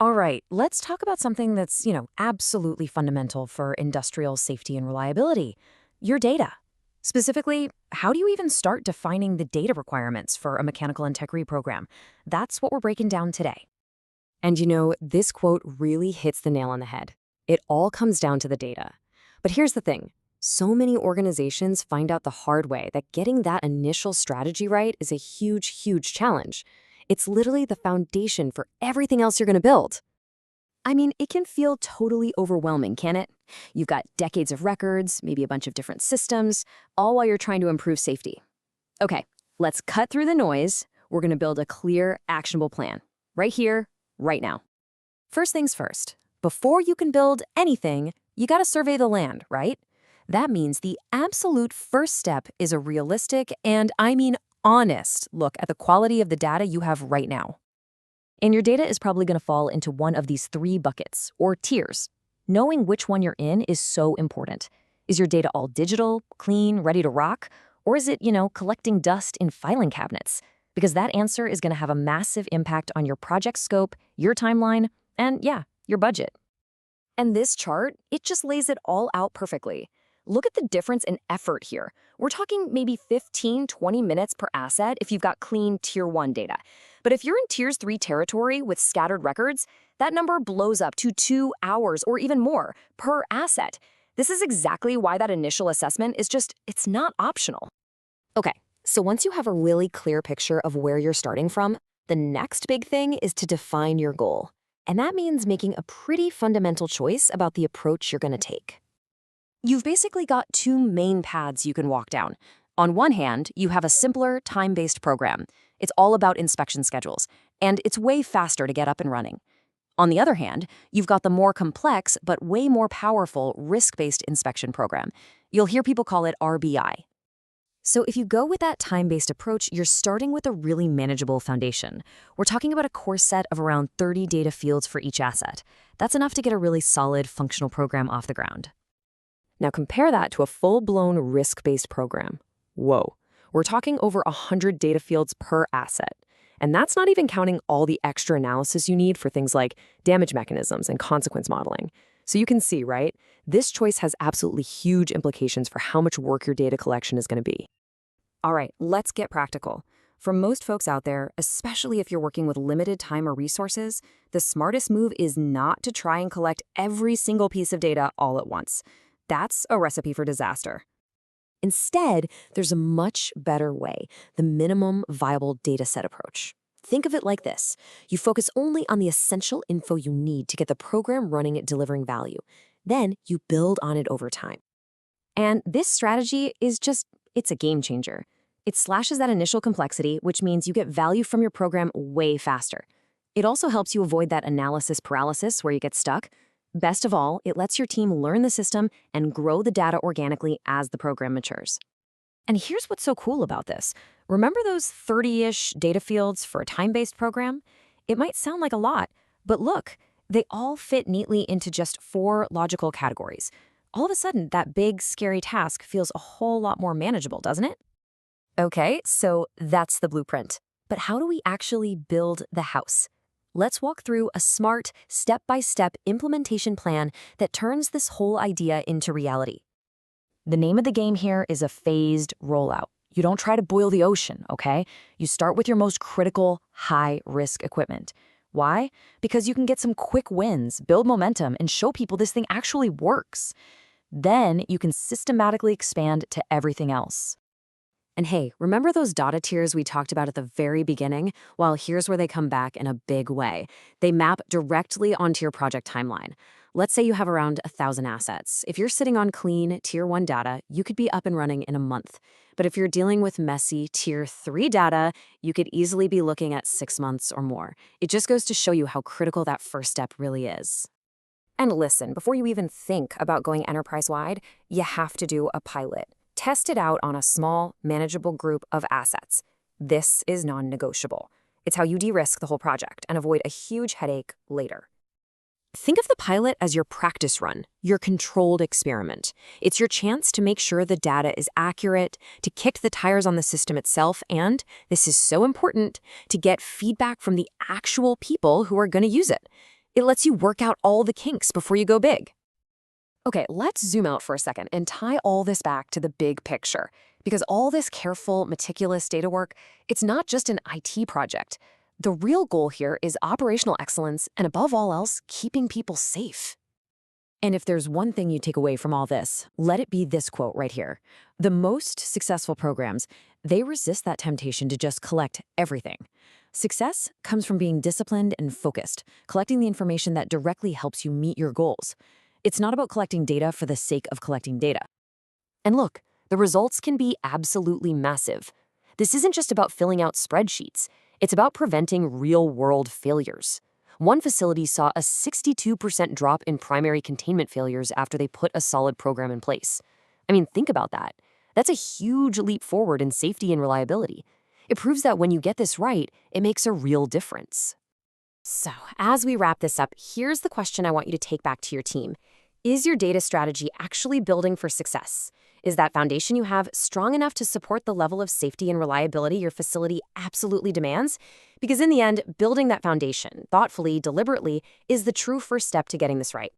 All right, let's talk about something that's, absolutely fundamental for industrial safety and reliability, your data. Specifically, how do you even start defining the data requirements for a mechanical integrity program? That's what we're breaking down today. And this quote really hits the nail on the head. It all comes down to the data. But here's the thing. So many organizations find out the hard way that getting that initial strategy right is a huge, huge challenge. It's literally the foundation for everything else you're going to build. I mean, it can feel totally overwhelming, can it? You've got decades of records, maybe a bunch of different systems, all while you're trying to improve safety. Okay, let's cut through the noise. We're going to build a clear, actionable plan. Right here, right now. First things first, before you can build anything, you got to survey the land, right? That means the absolute first step is a realistic and, I mean, honest look at the quality of the data you have right now. And your data is probably going to fall into one of these three buckets, or tiers. Knowing which one you're in is so important. Is your data all digital, clean, ready to rock? Or is it, collecting dust in filing cabinets? Because that answer is going to have a massive impact on your project scope, your timeline, and yeah, your budget. And this chart, it just lays it all out perfectly. Look at the difference in effort here. We're talking maybe 15, 20 minutes per asset if you've got clean Tier 1 data. But if you're in Tiers 3 territory with scattered records, that number blows up to 2 hours or even more per asset. This is exactly why that initial assessment is it's not optional. Okay, so once you have a really clear picture of where you're starting from, the next big thing is to define your goal. And that means making a pretty fundamental choice about the approach you're going to take. You've basically got two main paths you can walk down. On one hand, you have a simpler, time-based program. It's all about inspection schedules, and it's way faster to get up and running. On the other hand, you've got the more complex but way more powerful risk-based inspection program. You'll hear people call it RBI. So if you go with that time-based approach, you're starting with a really manageable foundation. We're talking about a core set of around 30 data fields for each asset. That's enough to get a really solid, functional program off the ground. Now compare that to a full-blown risk-based program. Whoa, we're talking over 100 data fields per asset. And that's not even counting all the extra analysis you need for things like damage mechanisms and consequence modeling. So you can see, right? This choice has absolutely huge implications for how much work your data collection is going to be. All right, let's get practical. For most folks out there, especially if you're working with limited time or resources, the smartest move is not to try and collect every single piece of data all at once. That's a recipe for disaster. Instead, there's a much better way, the minimum viable dataset approach. Think of it like this. You focus only on the essential info you need to get the program running at delivering value. Then you build on it over time. And this strategy is it's a game changer. It slashes that initial complexity, which means you get value from your program way faster. It also helps you avoid that analysis paralysis where you get stuck. Best of all, it lets your team learn the system and grow the data organically as the program matures. And here's what's so cool about this. Remember those 30-ish data fields for a time-based program? It might sound like a lot, but look, they all fit neatly into just 4 logical categories. All of a sudden, that big, scary task feels a whole lot more manageable, doesn't it? Okay, so that's the blueprint. But how do we actually build the house? Let's walk through a smart, step-by-step implementation plan that turns this whole idea into reality. The name of the game here is a phased rollout. You don't try to boil the ocean, okay? You start with your most critical, high-risk equipment. Why? Because you can get some quick wins, build momentum, and show people this thing actually works. Then you can systematically expand to everything else. And hey, remember those data tiers we talked about at the very beginning? Well, here's where they come back in a big way. They map directly onto your project timeline. Let's say you have around 1,000 assets. If you're sitting on clean Tier 1 data, you could be up and running in a month. But if you're dealing with messy Tier 3 data, you could easily be looking at 6 months or more. It just goes to show you how critical that first step really is. And listen, before you even think about going enterprise-wide, you have to do a pilot. Test it out on a small, manageable group of assets. This is non-negotiable. It's how you de-risk the whole project and avoid a huge headache later. Think of the pilot as your practice run, your controlled experiment. It's your chance to make sure the data is accurate, to kick the tires on the system itself, and, this is so important, to get feedback from the actual people who are going to use it. It lets you work out all the kinks before you go big. Okay, let's zoom out for a second and tie all this back to the big picture. Because all this careful, meticulous data work, it's not just an IT project. The real goal here is operational excellence and, above all else, keeping people safe. And if there's one thing you take away from all this, let it be this quote right here. The most successful programs, they resist that temptation to just collect everything. Success comes from being disciplined and focused, collecting the information that directly helps you meet your goals. It's not about collecting data for the sake of collecting data. And look, the results can be absolutely massive. This isn't just about filling out spreadsheets. It's about preventing real-world failures. One facility saw a 62% drop in primary containment failures after they put a solid program in place. I mean, think about that. That's a huge leap forward in safety and reliability. It proves that when you get this right, it makes a real difference. So, as we wrap this up, here's the question I want you to take back to your team. Is your data strategy actually building for success? Is that foundation you have strong enough to support the level of safety and reliability your facility absolutely demands? Because in the end, building that foundation, thoughtfully, deliberately, is the true first step to getting this right.